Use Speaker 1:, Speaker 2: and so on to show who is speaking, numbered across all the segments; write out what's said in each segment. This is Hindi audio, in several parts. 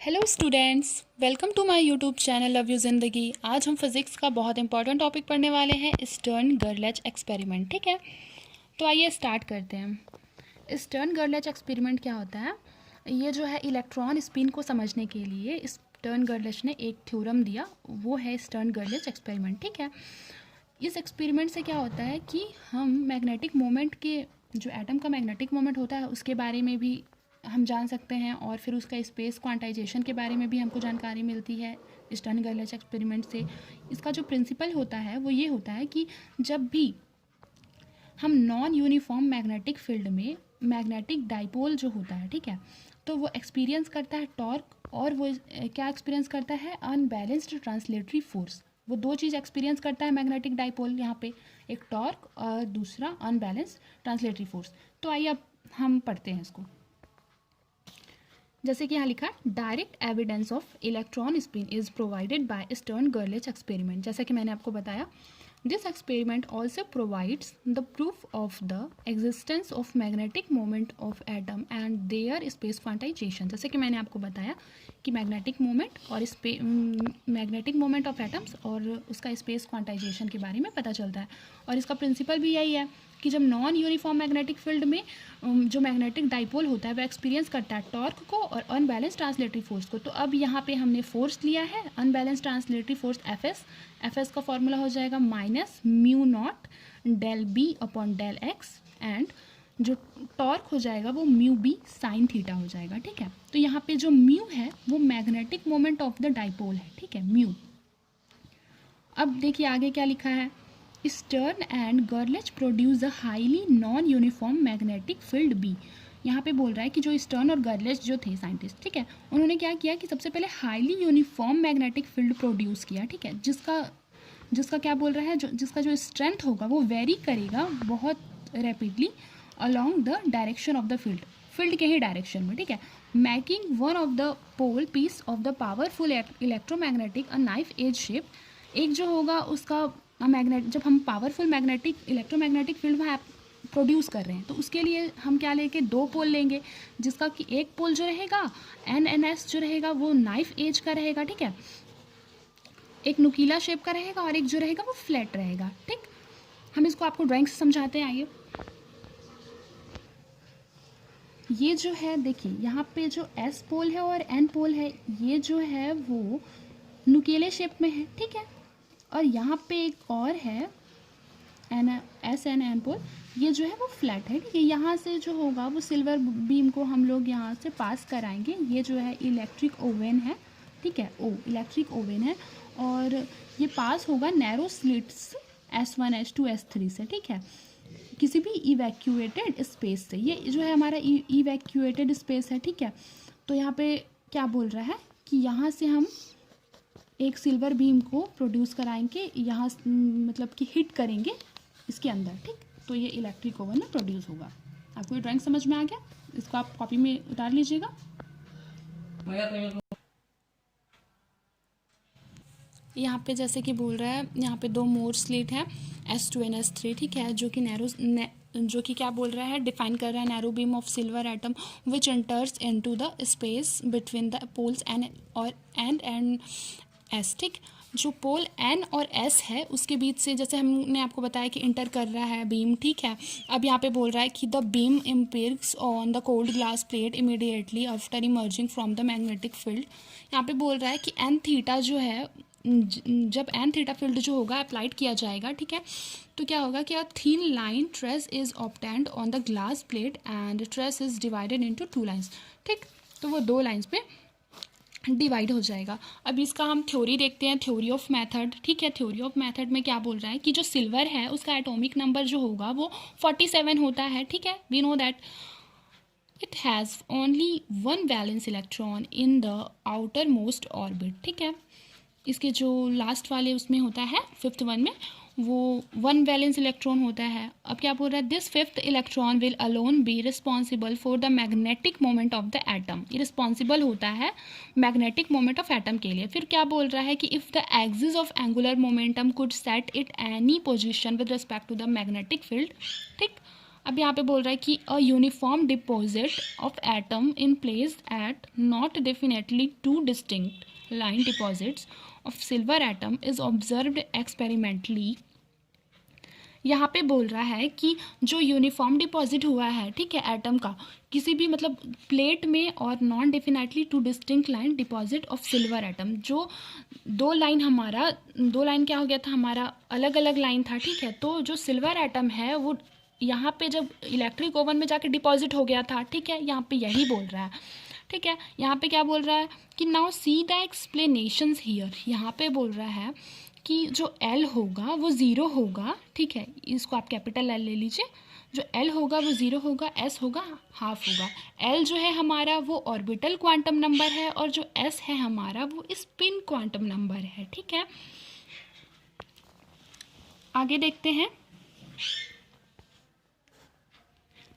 Speaker 1: Hello students, welcome to my YouTube channel love you Zindagi. आज हम फिज़िक्स का बहुत इंपॉर्टेंट टॉपिक पढ़ने वाले हैं, स्टर्न गर्लच एक्सपेरिमेंट। ठीक है, तो आइए स्टार्ट करते हैं। स्टर्न गर्लच एक्सपेरिमेंट क्या होता है? ये जो है इलेक्ट्रॉन स्पिन को समझने के लिए स्टर्न गर्लच ने एक थ्योरम दिया, वो है स्टर्न गर्लच एक्सपेरिमेंट। ठीक है, इस एक्सपेरिमेंट से क्या होता है कि हम मैग्नेटिक मोमेंट के जो एटम का मैग्नेटिक मोमेंट होता है उसके बारे में भी हम जान सकते हैं, और फिर उसका स्पेस क्वांटाइजेशन के बारे में भी हमको जानकारी मिलती है स्टर्न गर्लच एक्सपेरिमेंट से। इसका जो प्रिंसिपल होता है वो ये होता है कि जब भी हम नॉन यूनिफॉर्म मैग्नेटिक फील्ड में मैग्नेटिक डाइपोल जो होता है, ठीक है, तो वो एक्सपीरियंस करता है टॉर्क, और वो क्या एक्सपीरियंस करता है? Unbalanced translatory force. वो दो चीज़ एक्सपीरियंस करता है मैग्नेटिक डाइपोल यहाँ पे, एक टॉर्क और दूसरा अनबैलेंस्ड ट्रांसलेटरी फोर्स। तो आइए अब हम पढ़ते हैं इसको। जैसे कि यहाँ लिखा है, direct evidence of electron spin is provided by Stern Gerlach experiment. जैसा कि मैंने आपको बताया, this experiment also provides the proof of the existence of magnetic moment of atom and their space quantization. जैसे कि मैंने आपको बताया कि मैग्नेटिक मोमेंट और मैग्नेटिक मोमेंट ऑफ एटम्स और उसका स्पेस क्वांटाइजेशन के बारे में पता चलता है। और इसका प्रिंसिपल भी यही है कि जब नॉन यूनिफॉर्म मैग्नेटिक फील्ड में जो मैग्नेटिक डाइपोल होता है वो एक्सपीरियंस करता है टॉर्क को और अनबैलेंस ट्रांसलेटरी फोर्स को। तो अब यहाँ पे हमने फोर्स लिया है unbalance translatory force F S का फॉर्मूला हो जाएगा minus mu naught del B upon del X, and जो टॉर्क हो जाएगा वो म्यू बी साइन थीटा हो जाएगा। ठीक है, तो यहाँ पे जो म्यू है वो magnetic moment of the dipole है। ठीक है, म्यू। अब देखिए आगे क्या लिखा है, Stern and Gerlach produce a highly non uniform magnetic field B. यहाँ पे बोल रहा है कि जो स्टर्न और गर्लच जो थे साइंटिस्ट, ठीक है, उन्होंने क्या किया कि सबसे पहले highly uniform magnetic field produce किया। ठीक है, जिसका क्या बोल रहा है, जिसका जो स्ट्रेंथ होगा वो वेरी करेगा बहुत rapidly along the direction of the field के ही डायरेक्शन में। ठीक है, making one of the pole piece of the powerful electromagnetic a knife edge shape. एक जो होगा उसका जब हम पावरफुल मैग्नेटिक इलेक्ट्रोमैग्नेटिक फील्ड वहाँ प्रोड्यूस कर रहे हैं तो उसके लिए हम क्या लेंगे, दो पोल लेंगे, जिसका कि एक पोल जो रहेगा NNS जो रहेगा वो नाइफ एज का रहेगा। ठीक है, एक नुकीला शेप का रहेगा, और एक जो रहेगा वो फ्लैट रहेगा। ठीक, हम इसको आपको ड्राइंग से समझाते हैं। आइए, ये जो है देखिए यहाँ पे जो S पोल है और N पोल है, ये जो है वो नुकीले शेप में है। ठीक है, और यहाँ पे एक और है SN पोल, ये जो है वो फ्लैट है। ठीक है, यहाँ से जो होगा वो सिल्वर बीम को हम लोग यहाँ से पास कराएंगे। ये जो है इलेक्ट्रिक ओवन है। ठीक है, इलेक्ट्रिक ओवन है, और ये पास होगा narrow slits S1 S2 S3 से। ठीक है, किसी भी इवैक्यूएटेड स्पेस से। ये जो है हमारा इवैक्यूएटेड स्पेस है। ठीक है, तो यहाँ पे क्या बोल रहा है कि यहाँ से हम एक सिल्वर बीम को प्रोड्यूस कराएंगे, यहाँ मतलब कि हिट करेंगे इसके अंदर। ठीक, तो ये इलेक्ट्रिक ओवन में प्रोड्यूस होगा। आपको ये ड्राइंग समझ में आ गया? इसको आप कॉपी में उतार लीजिएगा। यहाँ पे जैसे कि बोल रहा है, यहाँ पे दो मोर स्लिट है S2 and S3। ठीक है, जो कि क्या बोल रहा है, डिफाइन कर रहा है narrow beam of silver atom which enters into the space between the poles N and S। ठीक, जो पोल N और S है उसके बीच से जैसे हमने आपको बताया कि इंटर कर रहा है बीम। ठीक है, अब यहाँ पे बोल रहा है कि the beam impacts on the cold glass plate immediately after emerging from the magnetic field. यहाँ पे बोल रहा है कि N थीटा जो है, जब N थीटा फील्ड जो होगा अप्लाइड किया जाएगा, ठीक है, तो क्या होगा कि thin line trace is obtained on the glass plate and trace is divided into two lines. ठीक, तो वो दो लाइन्स पे डिवाइड हो जाएगा। अब इसका हम थ्योरी देखते हैं, थ्योरी ऑफ मेथड। ठीक है, थ्योरी ऑफ मेथड में क्या बोल रहा है कि जो सिल्वर है उसका एटॉमिक नंबर जो होगा वो 47 होता है। ठीक है, we know that it has only one valence electron in the outer most orbit. ठीक है, इसके जो लास्ट वाले उसमें होता है फिफ्थ वन में वो वन वैलेंस इलेक्ट्रॉन होता है। अब क्या बोल रहा है, this fifth electron will alone be responsible for the magnetic moment of the atom. ये रिस्पॉन्सिबल होता है मैग्नेटिक मोमेंट ऑफ एटम के लिए। फिर क्या बोल रहा है कि if the axis of angular momentum could set it any position with respect to the magnetic field. ठीक, अब यहाँ पे बोल रहा है कि a uniform deposit of atom in place at not definitely two distinct line deposits of silver atom is observed experimentally. यहाँ पे बोल रहा है कि जो यूनिफॉर्म डिपॉजिट हुआ है, ठीक है, एटम का किसी भी मतलब प्लेट में और non definitely two distinct line deposit of silver atom, जो दो लाइन क्या हो गया था हमारा, अलग अलग लाइन था, ठीक है। तो जो सिल्वर एटम है वो यहाँ पे जब इलेक्ट्रिक ओवन में जाके डिपॉजिट हो गया था, ठीक है, यहाँ पे यही बोल रहा है, ठीक है। यहाँ पे क्या बोल रहा है कि now see the explanations here. यहाँ पे बोल रहा है कि जो L होगा वो ज़ीरो होगा, ठीक है, इसको आप कैपिटल L ले लीजिए। जो L होगा वो ज़ीरो होगा, S होगा हाफ होगा। L जो है हमारा वो ऑर्बिटल क्वांटम नंबर है और जो S है हमारा वो स्पिन क्वांटम नंबर है, ठीक है। आगे देखते हैं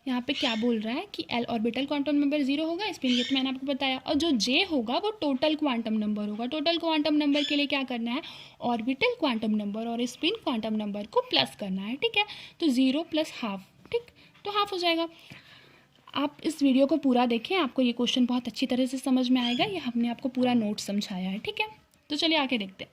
Speaker 1: यहाँ पे क्या बोल रहा है कि L ऑर्बिटल क्वांटम नंबर 0 होगा, स्पिन ये तो मैंने आपको बताया, और जो J होगा वो टोटल क्वांटम नंबर होगा। टोटल क्वांटम नंबर के लिए क्या करना है, ऑर्बिटल क्वांटम नंबर और स्पिन क्वांटम नंबर को प्लस करना है, ठीक है। तो 0 + हाफ, ठीक, तो हाफ हो जाएगा। आप इस वीडियो को पूरा देखें, आपको ये क्वेश्चन बहुत अच्छी तरह से समझ में आएगा। ये हमने आपको पूरा नोट समझाया है, ठीक है। तो चलिए आगे देखते हैं।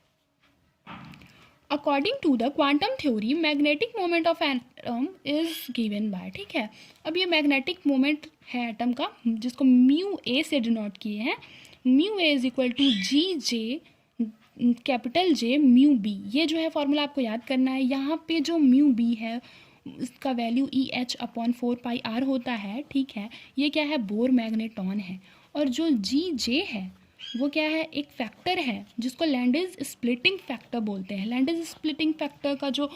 Speaker 1: According to the quantum theory magnetic moment of atom is given by, ठीक है। अब ये मैग्नेटिक मोमेंट है एटम का जिसको म्यू ए से डिनोट किए हैं। Mu A = GJ capital J mu B. ये जो है फॉर्मूला आपको याद करना है। यहाँ पे जो म्यू बी है इसका वैल्यू EH/4πr होता है, ठीक है। ये क्या है, बोर मैग्नेटॉन है। और जो GJ है वो क्या है, एक फैक्टर है जिसको लैंडेज स्प्लिटिंग फैक्टर बोलते हैं। लैंडेज स्प्लिटिंग फैक्टर का जो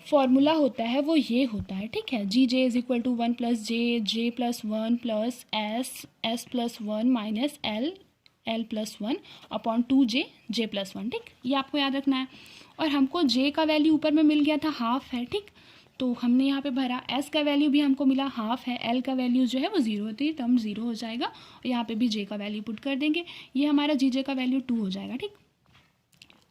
Speaker 1: फॉर्मूला होता है वो ये होता है, ठीक है। GJ = 1 + J, J + 1 + S, S + 1 - L, L + 1 / 2J, J + 1, ठीक। ये आपको याद रखना है। और हमको J का वैल्यू ऊपर में मिल गया था हाफ है, ठीक, तो हमने यहाँ पे भरा। S का वैल्यू भी हमको मिला हाफ है, L का वैल्यू जो है वो 0 होती है, टर्म 0 हो जाएगा। और यहाँ पे भी J का वैल्यू पुट कर देंगे, ये हमारा GJ का वैल्यू 2 हो जाएगा, ठीक।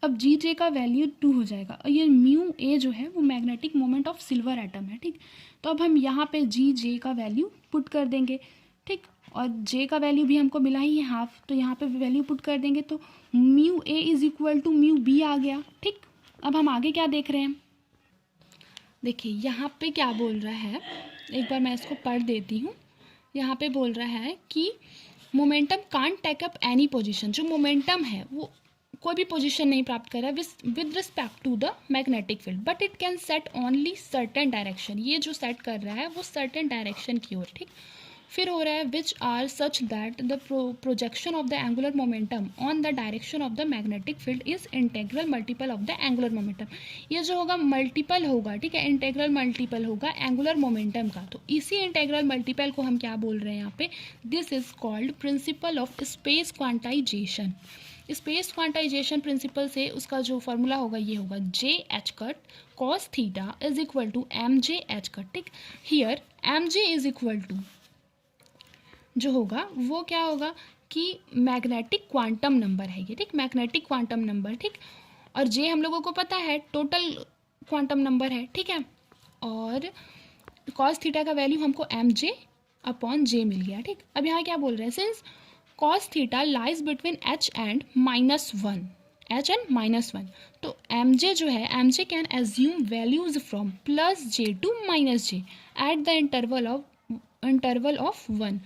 Speaker 1: अब GJ का वैल्यू 2 हो जाएगा और ये म्यू ए जो है वो magnetic moment of silver atom है, ठीक। तो अब हम यहाँ पे GJ का वैल्यू पुट कर देंगे, ठीक। और J का वैल्यू भी हमको मिला ही है हाफ, तो यहाँ पे वैल्यू पुट कर देंगे तो म्यू ए = म्यू बी आ गया, ठीक। अब हम आगे क्या देख रहे हैं, देखिए यहाँ पे क्या बोल रहा है, एक बार मैं इसको पढ़ देती हूँ। यहाँ पे बोल रहा है कि momentum can't take up any position. जो मोमेंटम है वो कोई भी पोजीशन नहीं प्राप्त कर रहा है with respect to the magnetic field, but it can set only certain direction. ये जो सेट कर रहा है वो सर्टेन डायरेक्शन की ओर, ठीक। फिर हो रहा है which are such that the projection of the angular momentum on the direction of the magnetic field is integral multiple of the angular momentum. ये जो होगा मल्टीपल होगा, ठीक है, इंटेग्रल मल्टीपल होगा एंगुलर मोमेंटम का। तो इसी इंटेग्रल मल्टीपल को हम क्या बोल रहे हैं यहाँ पे, this is called principle of space quantization. Space quantization principle से उसका जो फॉर्मूला होगा ये होगा JH cos θ = MJH, ठीक। हियर MJ = जो होगा वो क्या होगा कि मैग्नेटिक क्वांटम नंबर है ये, ठीक, मैग्नेटिक क्वांटम नंबर, ठीक। और J हम लोगों को पता है टोटल क्वांटम नंबर है, ठीक है। और cos θ का वैल्यू हमको MJ/J मिल गया, ठीक। अब यहाँ क्या बोल रहे हैं, since cos θ lies between H and -1, H and -1, तो MJ जो है, MJ can assume values from +J to -J at the interval of 1।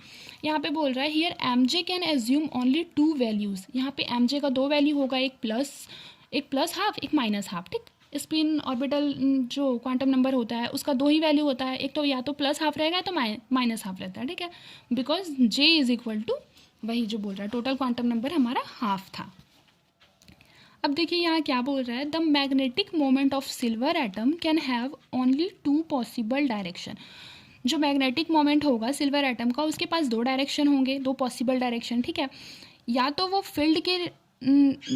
Speaker 1: यहाँ पे बोल रहा है here MJ can assume only 2 values. यहाँ पे MJ का 2 वैल्यू होगा, एक प्लस हाफ, एक माइनस हाफ, ठीक। स्पिन ऑर्बिटल जो क्वांटम नंबर होता है उसका 2 ही वैल्यू होता है, एक तो या तो प्लस हाफ रहेगा तो माइनस हाफ रहता है, ठीक है। बिकॉज J = वही जो बोल रहा है टोटल क्वांटम नंबर हमारा हाफ था। अब देखिए यहाँ क्या बोल रहा है, the magnetic moment of silver atom can have only 2 possible direction. जो मैग्नेटिक मोमेंट होगा सिल्वर एटम का उसके पास 2 डायरेक्शन होंगे, 2 पॉसिबल डायरेक्शन, ठीक है। या तो वो फील्ड के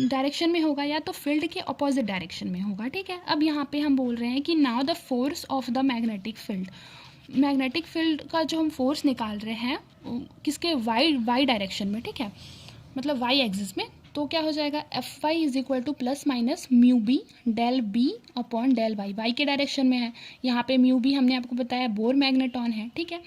Speaker 1: डायरेक्शन में होगा या तो फील्ड के अपोजिट डायरेक्शन में होगा, ठीक है। अब यहाँ पे हम बोल रहे हैं कि now the force of the magnetic field का जो हम फोर्स निकाल रहे हैं किसके वाई डायरेक्शन में, ठीक है। मतलब वाई एक्सिस में, तो क्या हो जाएगा F Y is equal to plus minus mu B del B upon del Y, Y के डायरेक्शन में है। यहाँ पे म्यू बी हमने आपको बताया बोर मैग्नेटॉन है, ठीक है।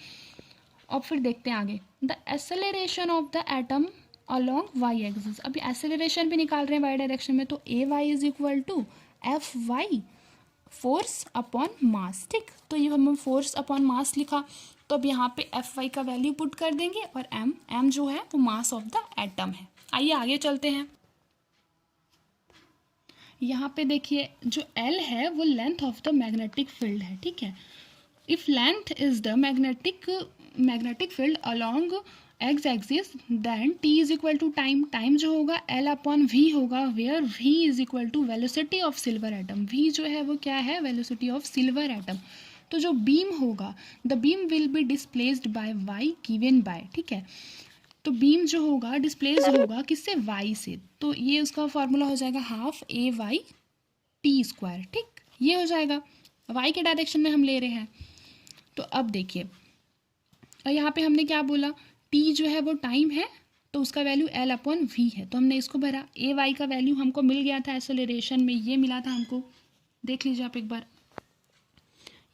Speaker 1: अब फिर देखते हैं आगे, the acceleration of the atom along Y axis. अभी एसेलरेशन भी निकाल रहे हैं वाई डायरेक्शन में, तो A Y is equal to F Y force upon mass, ठीक। तो ये हमने फोर्स अपॉन मास लिखा, तो अब यहाँ पे एफ वाई का वैल्यू पुट कर देंगे और एम जो है वो मास ऑफ द एटम है। आइए आगे चलते हैं। यहाँ पे देखिए जो एल है वो length of the magnetic field है, ठीक है। If length is the magnetic field along X axis then T is equal to time, time जो होगा एल अपॉन वी होगा, where V is equal to velocity of silver atom. V जो है वो क्या है, वेलोसिटी ऑफ सिल्वर एटम। तो जो बीम होगा, the beam will be displaced by Y given by, ठीक है। तो बीम जो होगा डिस्प्लेस होगा किससे, वाई से, तो ये उसका फॉर्मूला हो जाएगा हाफ ए वाई टी स्क्वायर, ठीक। ये हो जाएगा, वाई के डायरेक्शन में हम ले रहे हैं। तो अब देखिए, और यहाँ पे हमने क्या बोला, टी जो है वो टाइम है, तो उसका वैल्यू एल अपॉन वी है, तो हमने इसको भरा। ए वाई का वैल्यू हमको मिल गया था एक्सेलरेशन में, ये मिला था हमको, देख लीजिए आप एक बार,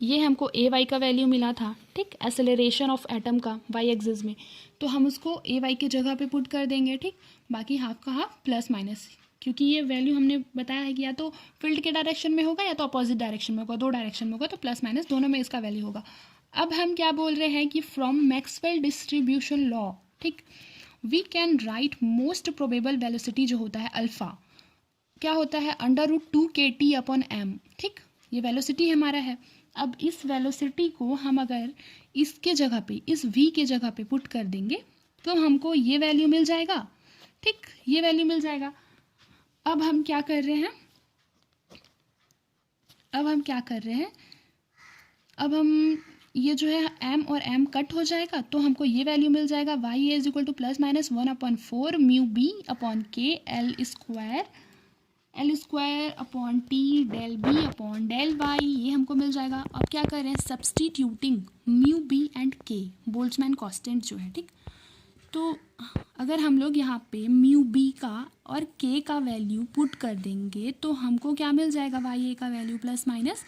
Speaker 1: ये हमको ए वाई का वैल्यू मिला था, ठीक, एक्सेलरेशन ऑफ एटम का वाई एक्सिस में। तो हम उसको ए वाई की जगह पे पुट कर देंगे, ठीक। बाकी हाफ का हाफ प्लस माइनस, क्योंकि ये वैल्यू हमने बताया है कि या तो फील्ड के डायरेक्शन में होगा या तो अपोजिट डायरेक्शन में होगा, दो डायरेक्शन में होगा, तो प्लस माइनस दोनों में इसका वैल्यू होगा। अब हम क्या बोल रहे हैं कि फ्रॉम मैक्सवेल डिस्ट्रीब्यूशन लॉ, ठीक, we can write most probable velocity जो होता है अल्फा, क्या होता है √2kT अपॉन एम, ठीक। ये वेलोसिटी हमारा है। अब इस वेलोसिटी को हम अगर इसके जगह पे, इस v के जगह पे पुट कर देंगे तो हमको ये वैल्यू मिल जाएगा, ठीक, ये वैल्यू मिल जाएगा। अब हम क्या कर रहे हैं, अब हम ये जो है m और m कट हो जाएगा, तो हमको ये वैल्यू मिल जाएगा y is equal to plus minus 1/4 mu B upon K L square upon T del B upon del Y, ये हमको मिल जाएगा। अब क्या कर रहे हैं, substituting mu B and K, Boltzmann constant जो है, ठीक। तो अगर हम लोग यहाँ पे म्यू बी का और के का वैल्यू पुट कर देंगे तो हमको क्या मिल जाएगा, वाई ए का value plus minus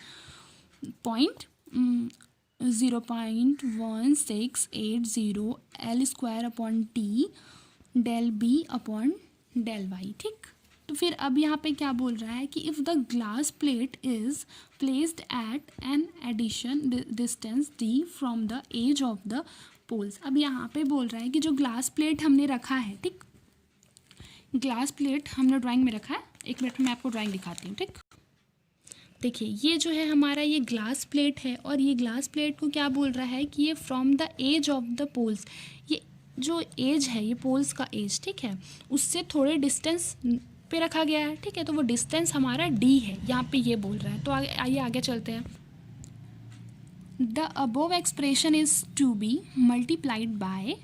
Speaker 1: 0.1680 L square upon T del B upon del Y, ठीक। तो फिर अब यहाँ पे क्या बोल रहा है कि if the glass plate is placed at an addition distance D from the edge of the poles. अब यहाँ पे बोल रहा है कि जो ग्लास प्लेट हमने रखा है, ठीक, ग्लास प्लेट हमने ड्राइंग में रखा है, एक मिनट में मैं आपको ड्राइंग दिखाती हूँ, ठीक। देखिए ये जो है हमारा ये ग्लास प्लेट है, और ये ग्लास प्लेट को क्या बोल रहा है कि ये from the edge of the poles, ये जो एज है, ये पोल्स का एज, ठीक है, उससे थोड़े डिस्टेंस पे रखा गया है, ठीक है। तो वो डिस्टेंस हमारा डी है, यहाँ पे ये बोल रहा है। तो आइए आगे चलते हैं। The above expression is to be multiplied by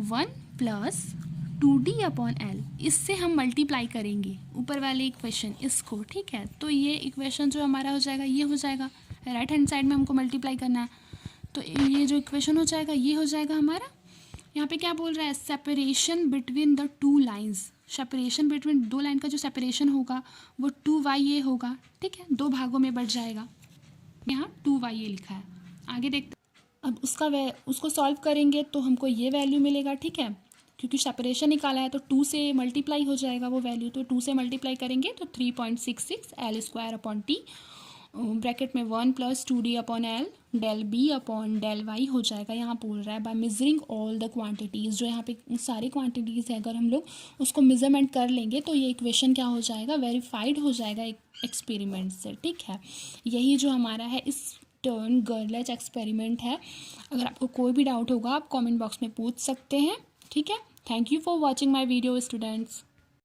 Speaker 1: 1 + 2d upon L, इससे हम मल्टीप्लाई करेंगे ऊपर वाले इक्वेशन इसको, ठीक है। तो ये इक्वेशन जो हमारा हो जाएगा, ये हो जाएगा, राइट हैंड साइड में हमको मल्टीप्लाई करना है, तो ये जो इक्वेशन हो जाएगा ये हो जाएगा हमारा। यहाँ पे क्या बोल रहा है, separation between the two lines, separation between दो लाइन का जो सेपरेशन होगा वो 2ya होगा, ठीक है, दो भागों में बढ़ जाएगा, यहाँ 2ya लिखा है। आगे देखते अब उसको सॉल्व करेंगे तो हमको ये वैल्यू मिलेगा, ठीक है, क्योंकि सेपरेशन निकाला है तो 2 से मल्टीप्लाई हो जाएगा वो वैल्यू, तो 2 से मल्टीप्लाई करेंगे तो 3.66 L square upon T bracket में 1 + 2d upon L del B upon del Y हो जाएगा। यहाँ बोल रहा है by measuring all the quantities, जो यहाँ पे सारी क्वांटिटीज़ है अगर हम लोग उसको मेजरमेंट कर लेंगे तो ये इक्वेशन क्या हो जाएगा, वेरीफाइड हो जाएगा एक्सपेरिमेंट से, ठीक है। यही जो हमारा है स्टर्न गर्लिच एक्सपेरिमेंट है। अगर आपको कोई भी डाउट होगा आप कॉमेंट बॉक्स में पूछ सकते हैं, ठीक है। Thank you for watching my video students.